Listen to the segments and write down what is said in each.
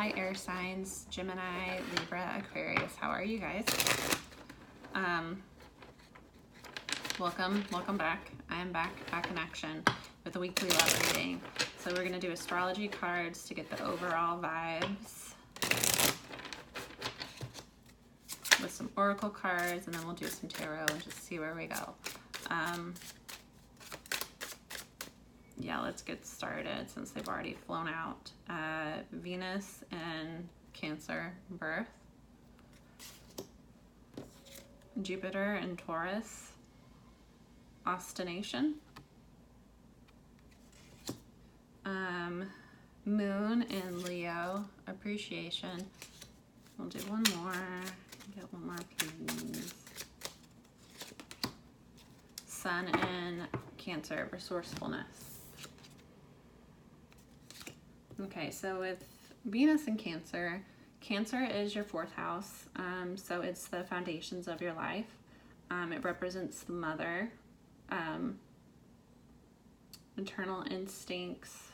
Hi, air signs, Gemini, Libra, Aquarius. How are you guys? Welcome back. I am back in action with a weekly love reading. So we're going to do astrology cards to get the overall vibes with some oracle cards, and then we'll do some tarot and just see where we go. Yeah, let's get started since they've already flown out. Venus and Cancer birth. Jupiter and Taurus, ostination. Moon in Leo, appreciation. We'll do one more. Get one more, please. Sun in Cancer, resourcefulness. Okay, so with Venus and Cancer, Cancer is your fourth house, so it's the foundations of your life. It represents the mother, maternal instincts.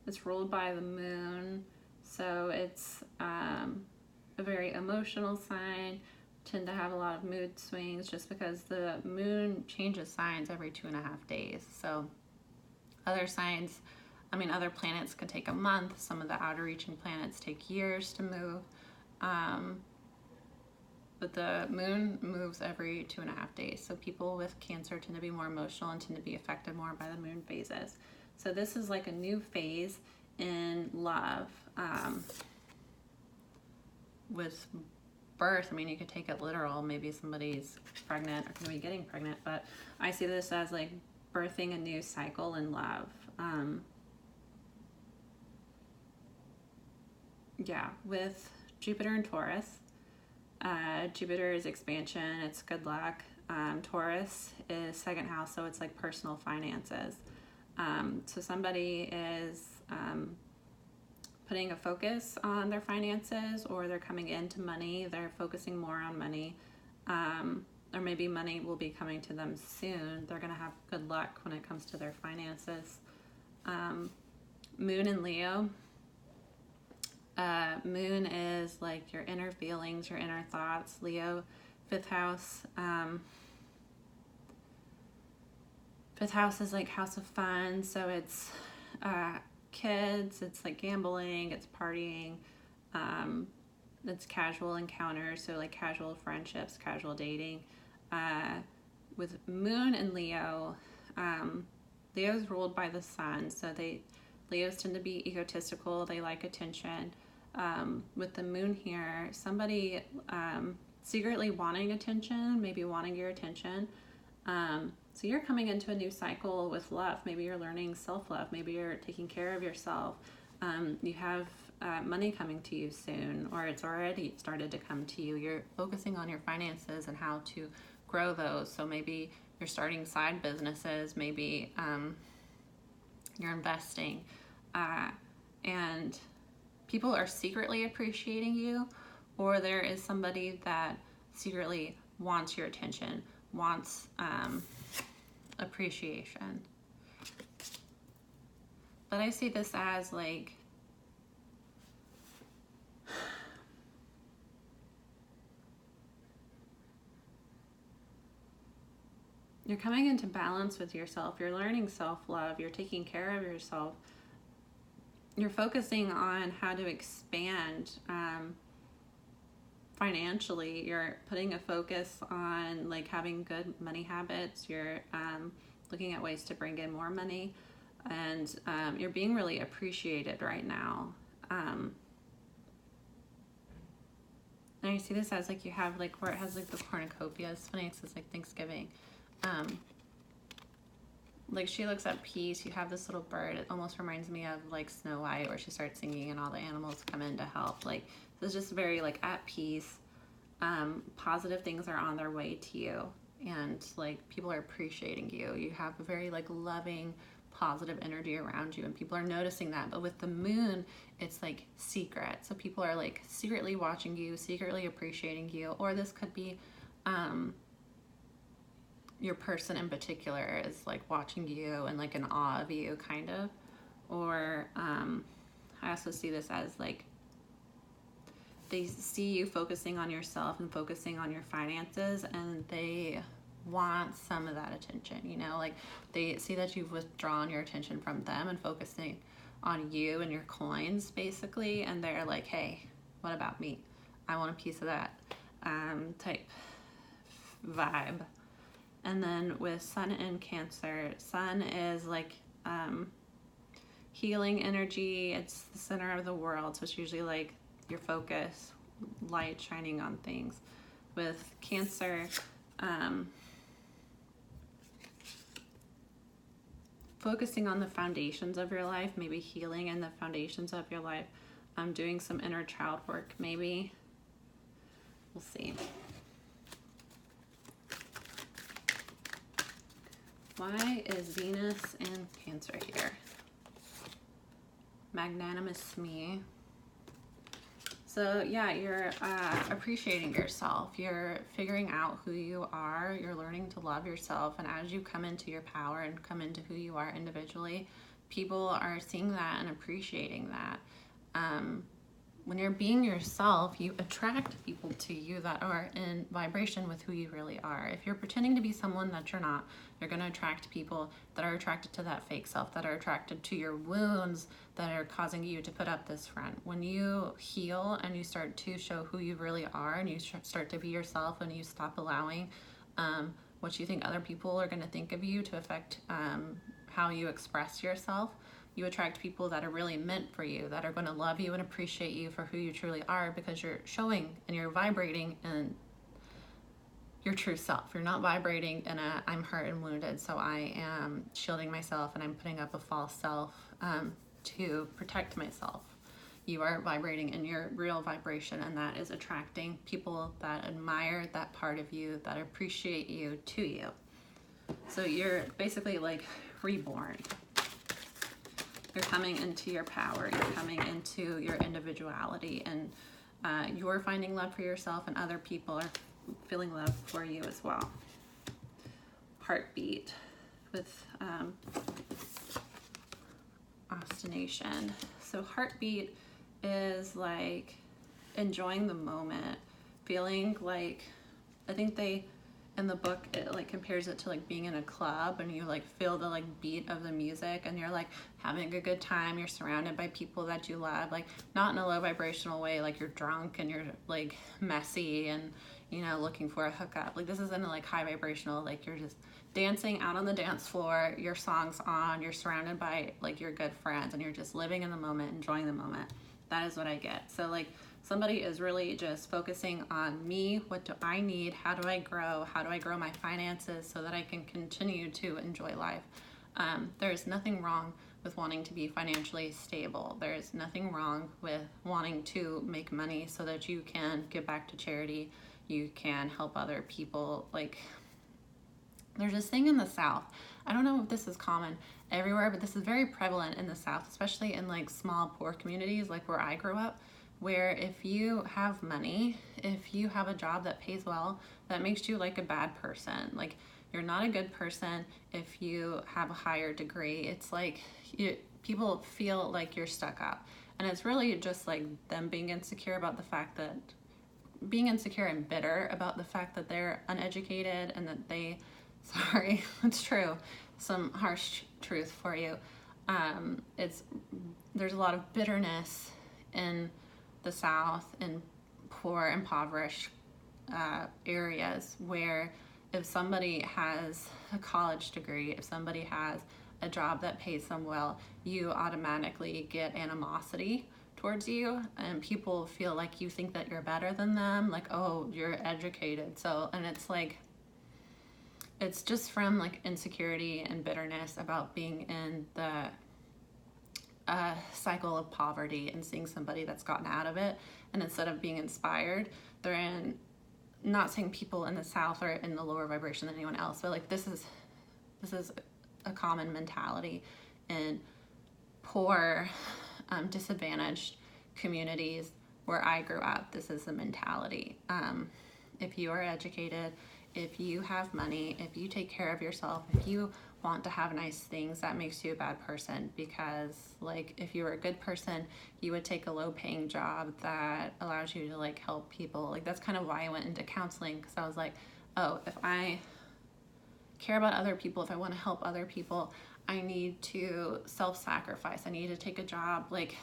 It's ruled by the moon, so it's a very emotional sign. Tend to have a lot of mood swings just because the moon changes signs every 2.5 days. So other signs, other planets could take a month. Some of the outer reaching planets take years to move. But the moon moves every 2.5 days. So people with Cancer tend to be more emotional and tend to be affected more by the moon phases. So this is like a new phase in love. With birth, you could take it literal. Maybe somebody's pregnant or going to be getting pregnant, but I see this as like birthing a new cycle in love. Yeah, with Jupiter and Taurus. Jupiter is expansion, it's good luck. Taurus is second house, so it's like personal finances. So somebody is putting a focus on their finances, or they're coming into money, they're focusing more on money, or maybe money will be coming to them soon. They're going to have good luck when it comes to their finances. Moon in Leo. Moon is like your inner feelings, your inner thoughts. Leo, fifth house. Fifth house is like house of fun, so it's kids, it's like gambling, it's partying, it's casual encounters, so like casual friendships, casual dating. With Moon and Leo, Leo's ruled by the sun, so Leos tend to be egotistical, they like attention. With the moon here, somebody secretly wanting attention, maybe wanting your attention. So you're coming into a new cycle with love. Maybe you're learning self-love. Maybe you're taking care of yourself. You have money coming to you soon, or it's already started to come to you. You're focusing on your finances and how to grow those. So maybe you're starting side businesses. Maybe you're investing. And people are secretly appreciating you, or there is somebody that secretly wants your attention, wants appreciation. But I see this as like you're coming into balance with yourself, you're learning self-love, you're taking care of yourself, you're focusing on how to expand financially. You're putting a focus on like having good money habits. You're looking at ways to bring in more money, and you're being really appreciated right now. And I see this as like you have like where it has like the cornucopia. It's funny, it says like Thanksgiving. Like she looks at peace. You have this little bird. It almost reminds me of like Snow White, where she starts singing and all the animals come in to help. Like this is just very like at peace. Positive things are on their way to you, and like people are appreciating you. You have a very like loving, positive energy around you, and people are noticing that. But with the moon, it's like secret. So people are like secretly watching you, secretly appreciating you, or this could be your person in particular is like watching you and like in awe of you, kind of. Or I also see this as like they see you focusing on yourself and focusing on your finances, and they want some of that attention, you know, like they see that you've withdrawn your attention from them and focusing on you and your coins basically, and they're like, hey, what about me? I want a piece of that type vibe. And then with Sun in Cancer, Sun is like healing energy. It's the center of the world, so it's usually like your focus, light shining on things. With Cancer, focusing on the foundations of your life, maybe healing in the foundations of your life, doing some inner child work maybe. We'll see. Why is Venus in Cancer here? Magnanimous me. So yeah, you're appreciating yourself. You're figuring out who you are. You're learning to love yourself. And as you come into your power and come into who you are individually, people are seeing that and appreciating that. When you're being yourself, you attract people to you that are in vibration with who you really are. If you're pretending to be someone that you're not, you're going to attract people that are attracted to that fake self, that are attracted to your wounds, that are causing you to put up this front. When you heal and you start to show who you really are, and you start to be yourself, and you stop allowing what you think other people are going to think of you to affect how you express yourself, you attract people that are really meant for you, that are going to love you and appreciate you for who you truly are, because you're showing and you're vibrating in your true self. You're not vibrating in a I'm hurt and wounded, so I am shielding myself and I'm putting up a false self to protect myself. You are vibrating in your real vibration, and that is attracting people that admire that part of you, that appreciate you to you. So you're basically like reborn. You're coming into your power, you're coming into your individuality, and you're finding love for yourself, and other people are feeling love for you as well. Heartbeat with ostination. So heartbeat is like enjoying the moment, feeling like, I think they, in the book, it like compares it to like being in a club, and you like feel the like beat of the music, and you're like having a good time. You're surrounded by people that you love, like not in a low vibrational way, like you're drunk and you're like messy and, you know, looking for a hookup. Like this isn't like high vibrational, like you're just dancing out on the dance floor, your song's on, you're surrounded by like your good friends, and you're just living in the moment, enjoying the moment. That is what I get. So like somebody is really just focusing on me. What do I need? How do I grow? How do I grow my finances so that I can continue to enjoy life? There's nothing wrong with wanting to be financially stable. There's nothing wrong with wanting to make money so that you can give back to charity. You can help other people. Like there's this thing in the South. I don't know if this is common everywhere, but this is very prevalent in the South, especially in like small, poor communities like where I grew up, where if you have money, if you have a job that pays well, that makes you like a bad person. Like you're not a good person if you have a higher degree. It's like people feel like you're stuck up. And it's really just like them being insecure about the fact that, being insecure and bitter about the fact that they're uneducated and that they, sorry, it's true, some harsh truth for you. There's a lot of bitterness in the South, in poor, impoverished areas, where if somebody has a college degree, if somebody has a job that pays them well, you automatically get animosity towards you, and people feel like you think that you're better than them, like, oh, you're educated. So, and it's like, it's just from like insecurity and bitterness about being in the cycle of poverty and seeing somebody that's gotten out of it, and instead of being inspired, they're in, not saying people in the South are in the lower vibration than anyone else, but like this is a common mentality in poor, disadvantaged communities where I grew up. This is the mentality. If you are educated, if you have money, if you take care of yourself, if you want to have nice things, that makes you a bad person. Because like if you were a good person, you would take a low paying job that allows you to like help people. Like that's kind of why I went into counseling, because I was like, oh, if I care about other people, if I want to help other people, I need to self-sacrifice. I need to take a job. Like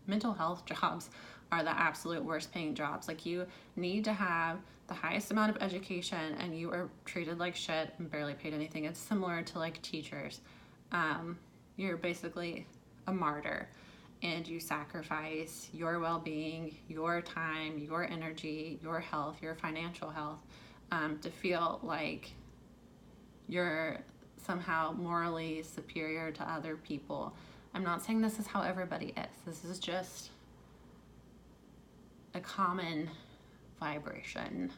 mental health jobs are the absolute worst paying jobs. Like you need to have the highest amount of education and you are treated like shit and barely paid anything. It's similar to like teachers. You're basically a martyr and you sacrifice your well-being, your time, your energy, your health, your financial health, to feel like you're somehow morally superior to other people. I'm not saying this is how everybody is. This is just a common vibration,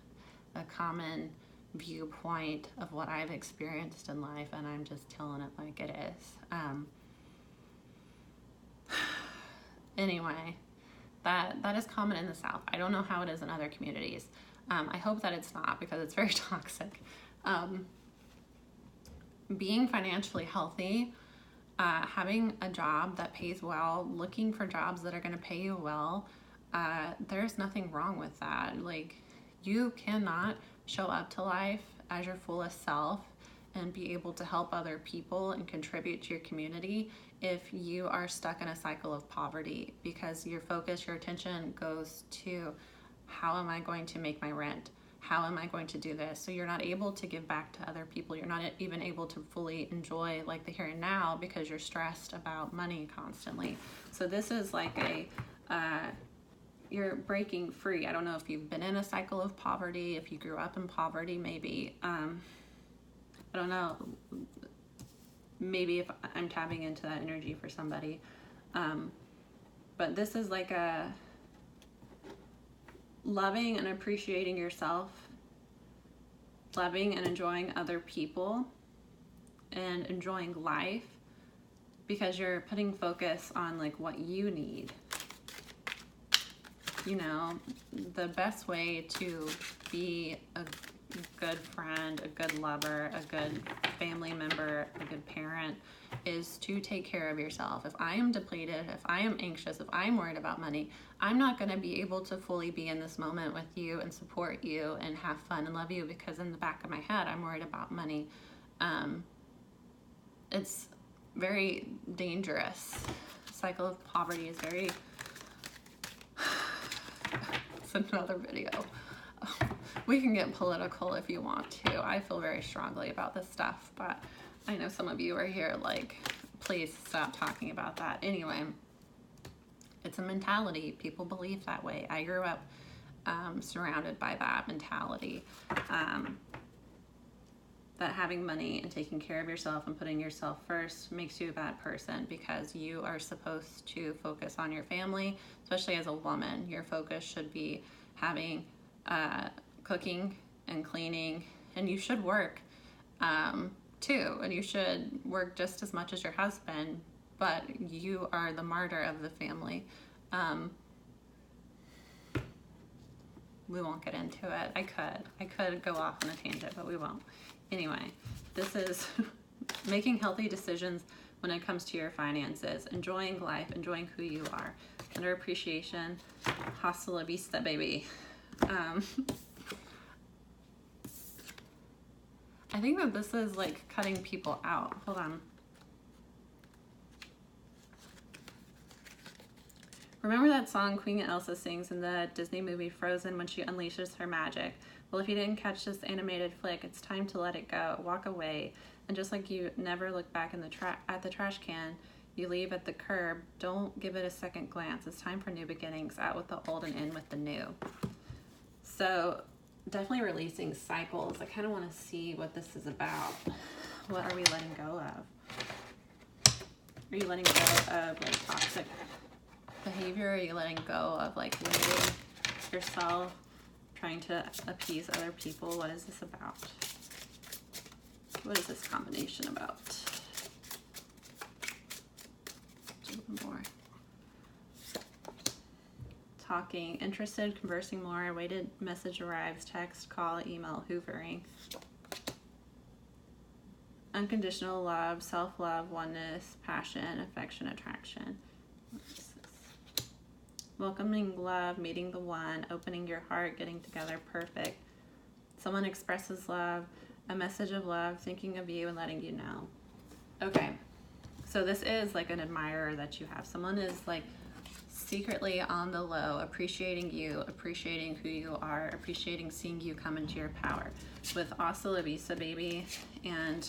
a common viewpoint of what I've experienced in life, and I'm just telling it like it is. Anyway, that is common in the South. I don't know how it is in other communities. I hope that it's not, because it's very toxic. Being financially healthy, having a job that pays well, looking for jobs that are going to pay you well, there's nothing wrong with that. Like, you cannot show up to life as your fullest self and be able to help other people and contribute to your community if you are stuck in a cycle of poverty, because your focus, your attention goes to how am I going to make my rent? How am I going to do this? So you're not able to give back to other people. You're not even able to fully enjoy like the here and now because you're stressed about money constantly. So this is like you're breaking free. I don't know if you've been in a cycle of poverty, if you grew up in poverty, maybe. I don't know. Maybe if I'm tapping into that energy for somebody. But this is like a loving and appreciating yourself, loving and enjoying other people, and enjoying life, because you're putting focus on like what you need. You know, the best way to be a good friend, a good lover, a good family member, a good parent is to take care of yourself. If I am depleted, if I am anxious, if I'm worried about money, I'm not going to be able to fully be in this moment with you and support you and have fun and love you, because in the back of my head, I'm worried about money. It's very dangerous. Cycle of poverty is very... It's another video. We can get political if you want to. I feel very strongly about this stuff, but I know some of you are here like, please stop talking about that. Anyway, it's a mentality. People believe that way. I grew up surrounded by that mentality, that having money and taking care of yourself and putting yourself first makes you a bad person, because you are supposed to focus on your family, especially as a woman. Your focus should be having cooking and cleaning, and you should work too, and you should work just as much as your husband, but you are the martyr of the family. We won't get into it. I could go off on a tangent, but we won't. Anyway, this is making healthy decisions when it comes to your finances, enjoying life, enjoying who you are. Under appreciation, hasta la vista, baby. I think that this is like cutting people out. Hold on. Remember that song Queen Elsa sings in the Disney movie Frozen when she unleashes her magic? Well, if you didn't catch this animated flick, it's time to let it go. Walk away. And just like you never look back in at the trash can you leave at the curb, don't give it a second glance. It's time for new beginnings. Out with the old and in with the new. So definitely releasing cycles. I kind of want to see what this is about. What are we letting go of? Are you letting go of like toxic behavior? Are you letting go of like limiting yourself, trying to appease other people? What is this about? What is this combination about? More. Talking, interested, conversing more, awaited message arrives, text, call, email, hoovering. unconditional love, self-love, oneness, passion, affection, attraction. Welcoming love, meeting the one, opening your heart, getting together, perfect. Someone expresses love, a message of love, thinking of you and letting you know. Okay, so this is like an admirer that you have. Someone is like secretly on the low, appreciating you, appreciating who you are, appreciating seeing you come into your power. With Hasta La Vista, baby. And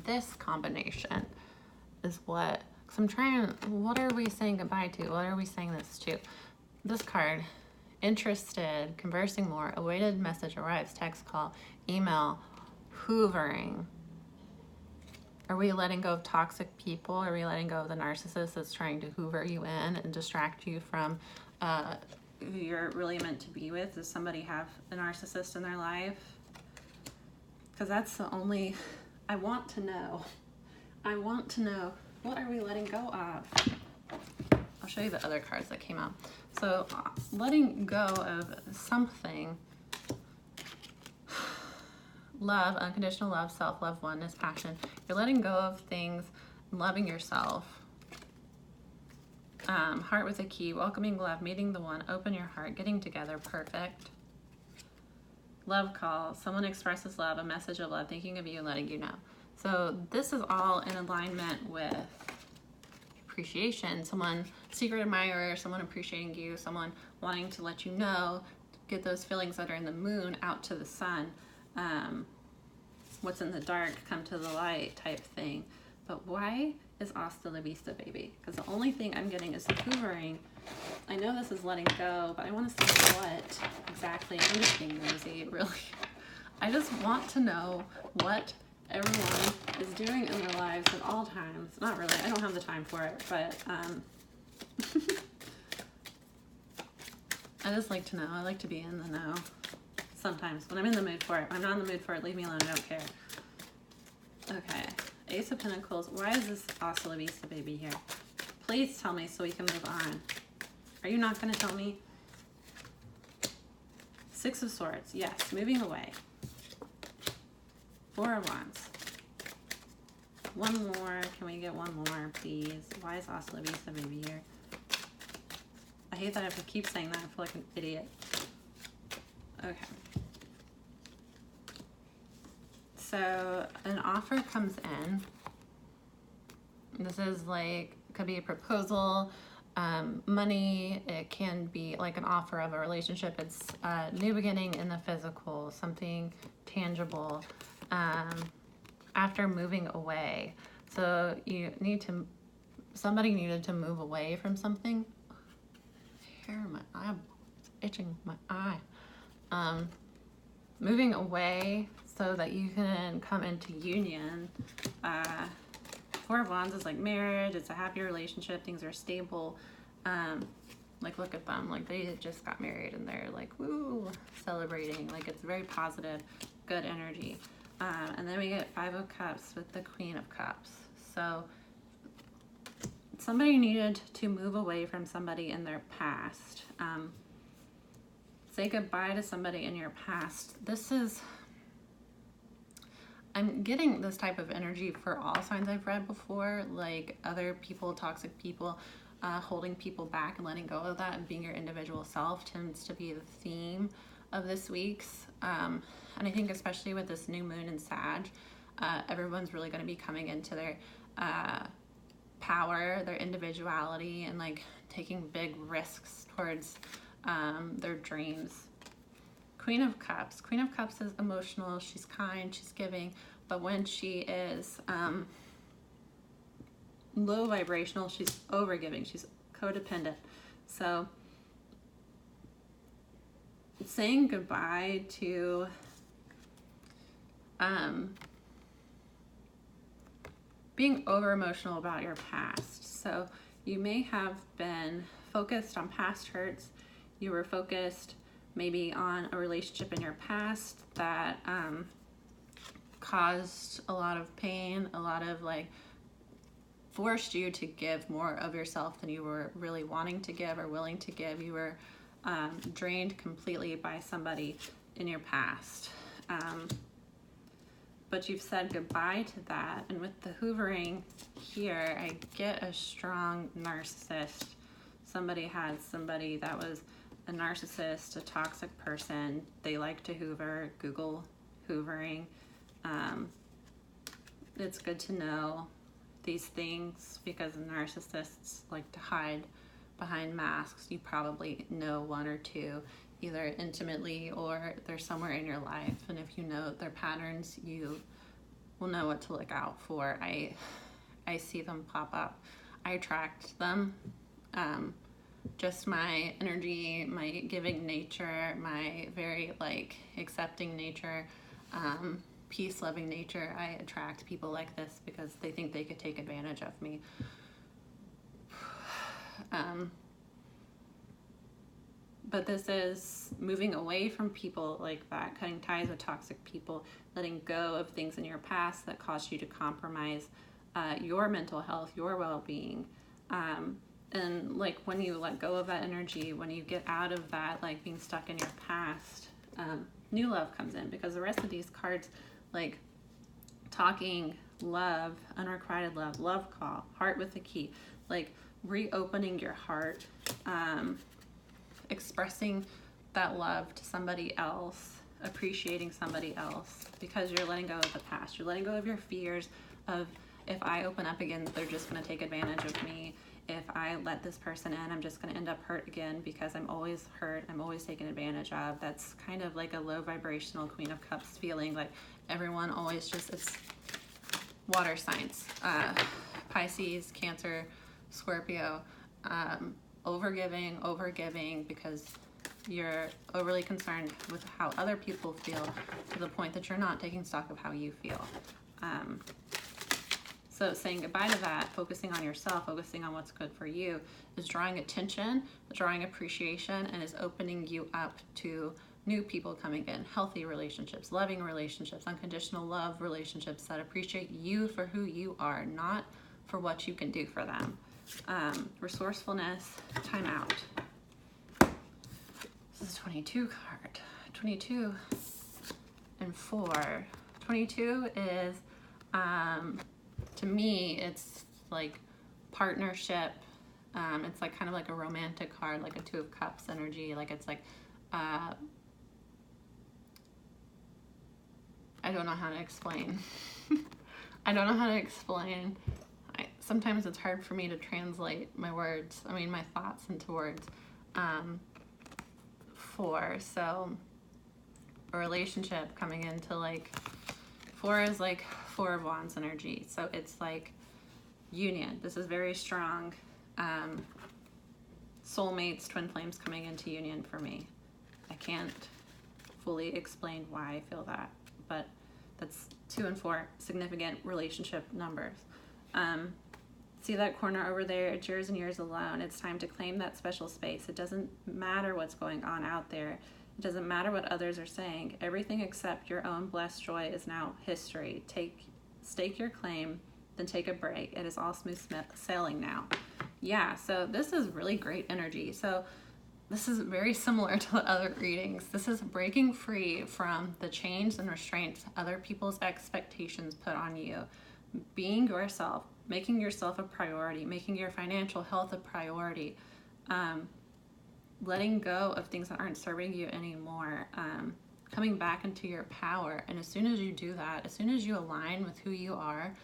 this combination is what, because I'm trying, what are we saying goodbye to? What are we saying this to? This card, interested, conversing more, awaited message arrives, text, call, email, hoovering. Are we letting go of toxic people? Are we letting go of the narcissist that's trying to hoover you in and distract you from who you're really meant to be with? Does somebody have a narcissist in their life? Because that's the only, I want to know, what are we letting go of? I'll show you the other cards that came out. So letting go of something. Love, unconditional love, self-love, oneness, passion. You're letting go of things, loving yourself. Heart with a key, welcoming love, meeting the one, open your heart, getting together, perfect. Love call, someone expresses love, a message of love, thinking of you and letting you know. So this is all in alignment with appreciation. Someone, secret admirer, someone appreciating you, someone wanting to let you know, get those feelings that are in the moon out to the sun. What's in the dark come to the light type thing. But why is Hasta La Vista, baby? Because the only thing I'm getting is the hoovering. I know this is letting go, but I want to see what exactly. I'm just being nosy, really. I just want to know what everyone is doing in their lives at all times. Not really, I don't have the time for it, but I just like to know. I like to be in the know. Sometimes, when I'm in the mood for it. When I'm not in the mood for it, leave me alone, I don't care. Okay, Ace of Pentacles. Why is this Hasta La Vista, baby, here? Please tell me so we can move on. Are you not going to tell me? Six of Swords. Yes, moving away. Four of Wands. One more. Can we get one more, please? Why is Hasta La Vista, baby, here? I hate that I have to keep saying that. I feel like an idiot. Okay. So an offer comes in. This is like, could be a proposal, money. It can be like an offer of a relationship. It's a new beginning in the physical, something tangible, after moving away. So you need to, somebody needed to move away from something. Hair in my eye, it's itching my eye. Moving away so that you can come into union. Four of Wands is like marriage, it's a happy relationship, things are stable. Like look at them, like they just got married and they're like, woo, celebrating. Like it's very positive, good energy. And then we get Five of Cups with the Queen of Cups. So somebody needed to move away from somebody in their past. Say goodbye to somebody in your past. This is, I'm getting this type of energy for all signs I've read before, like other people, toxic people, holding people back and letting go of that and being your individual self tends to be the theme of this week's. And I think especially with this new moon in Sag, everyone's really going to be coming into their power, their individuality, and like taking big risks towards their dreams. Queen of Cups. Queen of Cups is emotional, she's kind, she's giving, but when she is low vibrational, she's overgiving, she's codependent. So saying goodbye to being over emotional about your past. So you may have been focused on past hurts. You were focused maybe on a relationship in your past that caused a lot of pain, a lot of like forced you to give more of yourself than you were really wanting to give or willing to give. You were drained completely by somebody in your past. but you've said goodbye to that. And with the hoovering here, I get a strong narcissist. Somebody that was a narcissist, a toxic person. They like to hoover. Google hoovering. It's good to know these things because narcissists like to hide behind masks. You probably know one or two, either intimately or they're somewhere in your life. And if you know their patterns, you will know what to look out for. I see them pop up. I attract them. Just my energy, my giving nature, my very like accepting nature, peace-loving nature. I attract people like this because they think they could take advantage of me. But this is moving away from people like that, cutting ties with toxic people, letting go of things in your past that caused you to compromise your mental health, your well-being. And like when you let go of that energy, when you get out of that, like being stuck in your past, new love comes in, because the rest of these cards, like talking, love, unrequited love, love call, heart with the key, like reopening your heart, expressing that love to somebody else, appreciating somebody else, because you're letting go of the past. You're letting go of your fears of, if I open up again, they're just going to take advantage of me. If I let this person in, I'm just going to end up hurt again because I'm always hurt. I'm always taken advantage of. That's kind of like a low vibrational Queen of Cups feeling. Like everyone always just, it's water signs, Pisces, Cancer, Scorpio, overgiving because you're overly concerned with how other people feel to the point that you're not taking stock of how you feel. So saying goodbye to that, focusing on yourself, focusing on what's good for you, is drawing attention, drawing appreciation, and is opening you up to new people coming in, healthy relationships, loving relationships, unconditional love relationships that appreciate you for who you are, not for what you can do for them. Resourcefulness, time out. This is a 22 card. 22 and 4. 22 is, to me, it's like partnership. It's like kind of like a romantic card, like a 2 of Cups energy. Like it's like, I don't know how to explain. I don't know how to explain. Sometimes it's hard for me to translate my words, my thoughts into words. 4, so a relationship coming into like, 4 is like 4 of Wands energy. So it's like union. This is very strong. Soulmates, twin flames coming into union for me. I can't fully explain why I feel that, but that's 2 and 4, significant relationship numbers. See that corner over there? It's yours and yours alone. It's time to claim that special space. It doesn't matter what's going on out there. It doesn't matter what others are saying. Everything except your own blessed joy is now history. Stake your claim, then take a break. It is all smooth sailing now. Yeah, so this is really great energy. So this is very similar to other readings. This is breaking free from the chains and restraints other people's expectations put on you. Being yourself, making yourself a priority, making your financial health a priority, letting go of things that aren't serving you anymore, coming back into your power. And as soon as you do that, as soon as you align with who you are,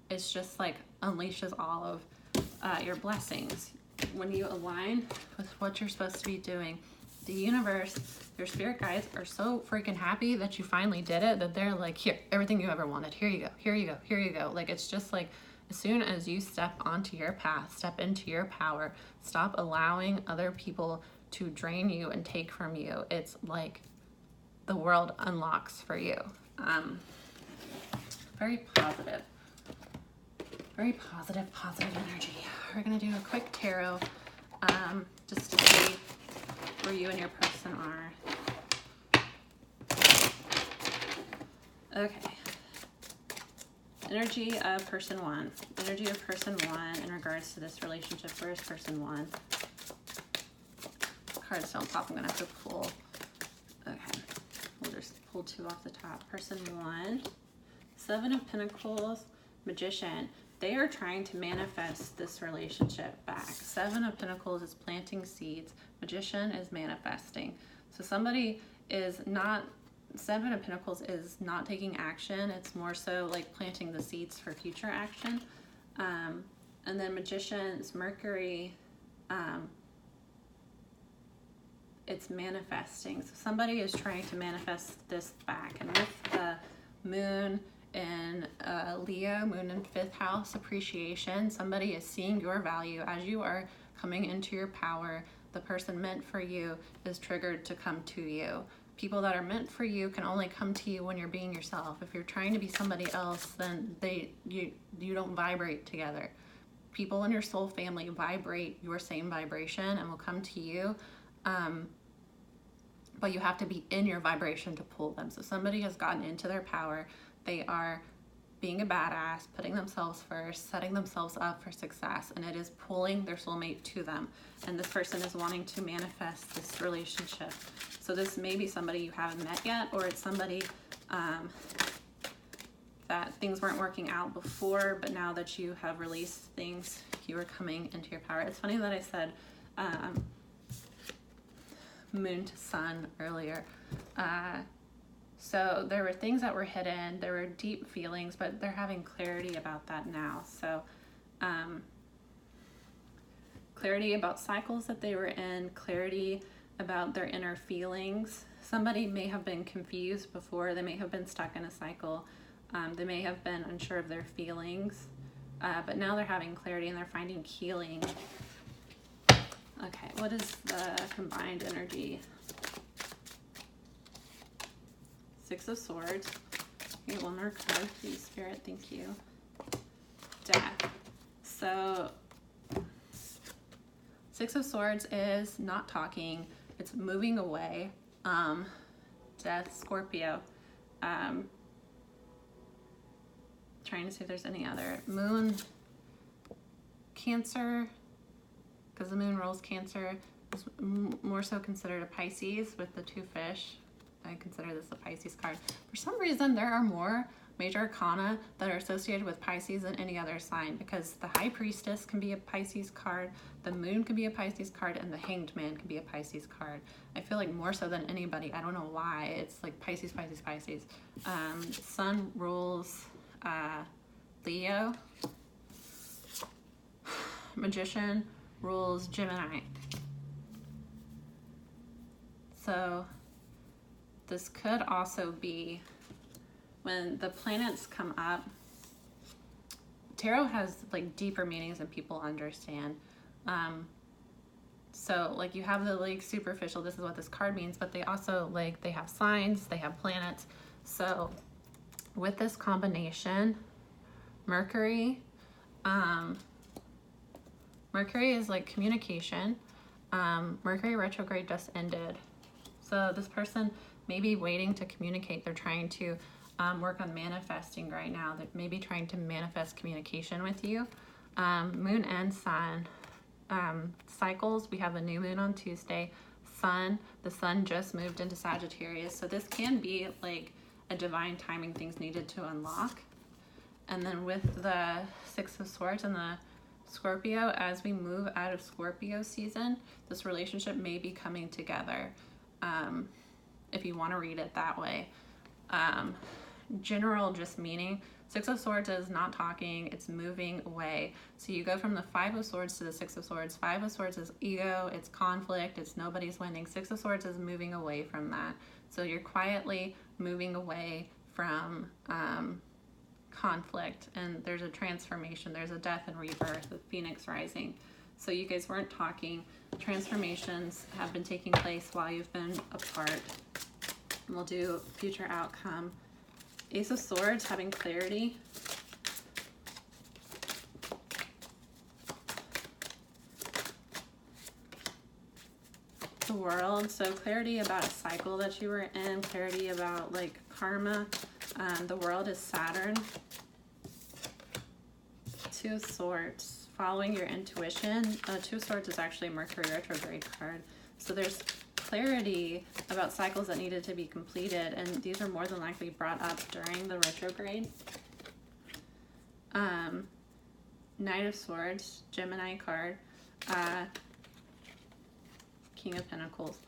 it's just like unleashes all of your blessings. When you align with what you're supposed to be doing, the universe, your spirit guides are so freaking happy that you finally did it, that they're like, here, everything you ever wanted, here you go, here you go, here you go. Like, it's just like, as soon as you step onto your path, step into your power, stop allowing other people to drain you and take from you, it's like the world unlocks for you. Very positive energy. We're gonna do a quick tarot, just to see where you and your person are. Okay. Energy of person 1. Energy of person 1 in regards to this relationship. Where is person 1? Cards don't pop. I'm gonna have to pull. Okay. We'll or pull 2 off the top. Person 1, 7 of Pentacles, Magician. They are trying to manifest this relationship back. 7 of Pentacles is planting seeds. Magician is manifesting. So somebody is not, 7 of Pentacles is not taking action. It's more so like planting the seeds for future action. And then Magician's Mercury, it's manifesting. So somebody is trying to manifest this back. And with the moon in Leo, moon in 5th house, appreciation, somebody is seeing your value as you are coming into your power. The person meant for you is triggered to come to you. People that are meant for you can only come to you when you're being yourself. If you're trying to be somebody else, then you don't vibrate together. People in your soul family vibrate your same vibration and will come to you. But you have to be in your vibration to pull them. So somebody has gotten into their power. They are being a badass, putting themselves first, setting themselves up for success, and it is pulling their soulmate to them. And this person is wanting to manifest this relationship. So this may be somebody you haven't met yet, or it's somebody that things weren't working out before, but now that you have released things, you are coming into your power. It's funny that I said moon to sun earlier. So there were things that were hidden, there were deep feelings, but they're having clarity about that now. So clarity about cycles that they were in, clarity about their inner feelings. Somebody may have been confused before, they may have been stuck in a cycle, they may have been unsure of their feelings, but now they're having clarity and they're finding healing. Okay, what is the combined energy? 6 of Swords. Okay, one more card, please, Spirit. Thank you. Death. So 6 of Swords is not talking. It's moving away. Death, Scorpio. Trying to see if there's any other. Moon, Cancer, because the moon rules Cancer. Is more so considered a Pisces with the 2 fish. I consider this a Pisces card. For some reason, there are more major arcana that are associated with Pisces than any other sign, because the High Priestess can be a Pisces card, the moon can be a Pisces card, and the Hanged Man can be a Pisces card. I feel like more so than anybody. I don't know why. It's like Pisces, Pisces, Pisces. Sun rules Leo. Magician rules Gemini. So this could also be when the planets come up. Tarot has like deeper meanings than people understand. So like you have the like superficial, this is what this card means, but they also like, they have signs, they have planets. So with this combination, Mercury, Mercury is like communication. Mercury retrograde just ended. So this person may be waiting to communicate. They're trying to work on manifesting right now. They're maybe trying to manifest communication with you. Moon and sun. Cycles, we have a new moon on Tuesday. Sun, the sun just moved into Sagittarius. So this can be like a divine timing, things needed to unlock. And then with the 6 of Swords and the Scorpio, as we move out of Scorpio season, this relationship may be coming together. If you want to read it that way. General just meaning, 6 of Swords is not talking, it's moving away. So you go from the 5 of Swords to the 6 of Swords. 5 of Swords is ego, it's conflict, it's nobody's winning. 6 of Swords is moving away from that. So you're quietly moving away from conflict, and there's a transformation, there's a death and rebirth with Phoenix rising. So you guys weren't talking. Transformations have been taking place while you've been apart. And we'll do future outcome. Ace of Swords, having clarity. The World, so clarity about a cycle that you were in, clarity about like karma. The World is Saturn. 2 of Swords. Following your intuition. 2 of Swords is actually a Mercury retrograde card. So there's clarity about cycles that needed to be completed, and these are more than likely brought up during the retrograde. Knight of Swords, Gemini card, King of Pentacles.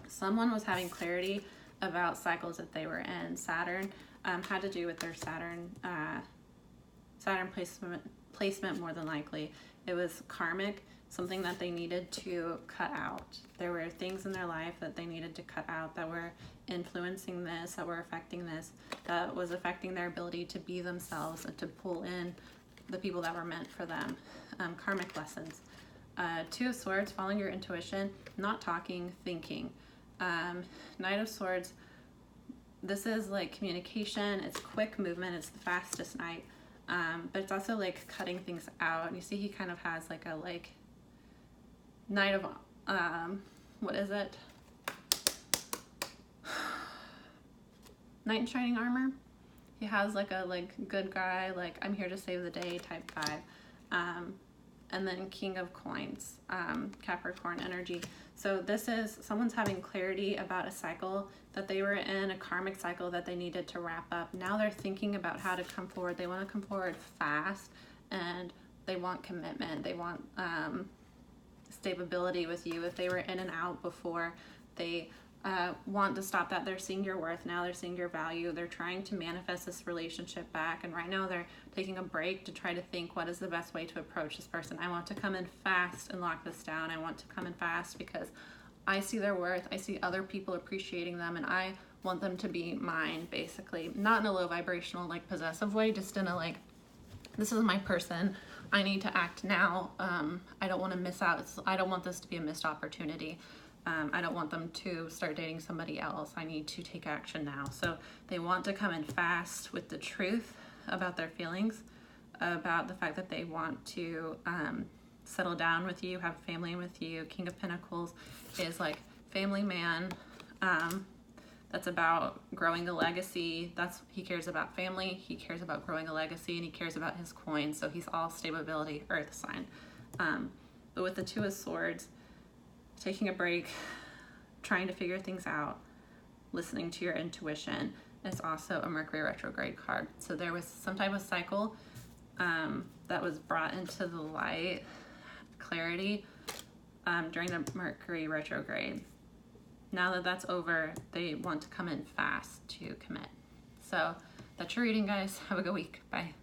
Someone was having clarity about cycles that they were in. Saturn had to do with their Saturn placement more than likely. It was karmic, something that they needed to cut out. There were things in their life that they needed to cut out that were influencing this, that were affecting this, that was affecting their ability to be themselves and to pull in the people that were meant for them. Karmic lessons. Two of Swords, following your intuition, not talking, thinking. Knight of Swords, this is like communication, it's quick movement, it's the fastest knight, but it's also like cutting things out. And you see he kind of has like a Knight of, what is it? Knight in shining armor. He has like a good guy, like I'm here to save the day type vibe. And then King of Coins, Capricorn energy. So this is someone's having clarity about a cycle that they were in, a karmic cycle that they needed to wrap up. Now they're thinking about how to come forward. They want to come forward fast, and they want commitment. They want stability with you. If they were in and out before, they want to stop that. They're seeing your worth now. They're seeing your value. They're trying to manifest this relationship back, and right now they're taking a break to try to think, what is the best way to approach this person? I want to come in fast and lock this down. I want to come in fast because I see their worth. I see other people appreciating them, and I want them to be mine, basically. Not in a low vibrational possessive way, just in a this is my person. I need to act now. I don't want to miss out. I don't want this to be a missed opportunity. I don't want them to start dating somebody else. I need to take action now. So they want to come in fast with the truth about their feelings, about the fact that they want to settle down with you, have a family with you. King of Pentacles is like family man. That's about growing a legacy. He cares about family. He cares about growing a legacy, and he cares about his coins. So he's all stability, earth sign. But with the Two of Swords, taking a break, trying to figure things out, listening to your intuition, is also a Mercury retrograde card. So there was some type of cycle that was brought into the light, clarity, during the Mercury retrograde. Now that that's over, they want to come in fast to commit. So that's your reading, guys. Have a good week. Bye.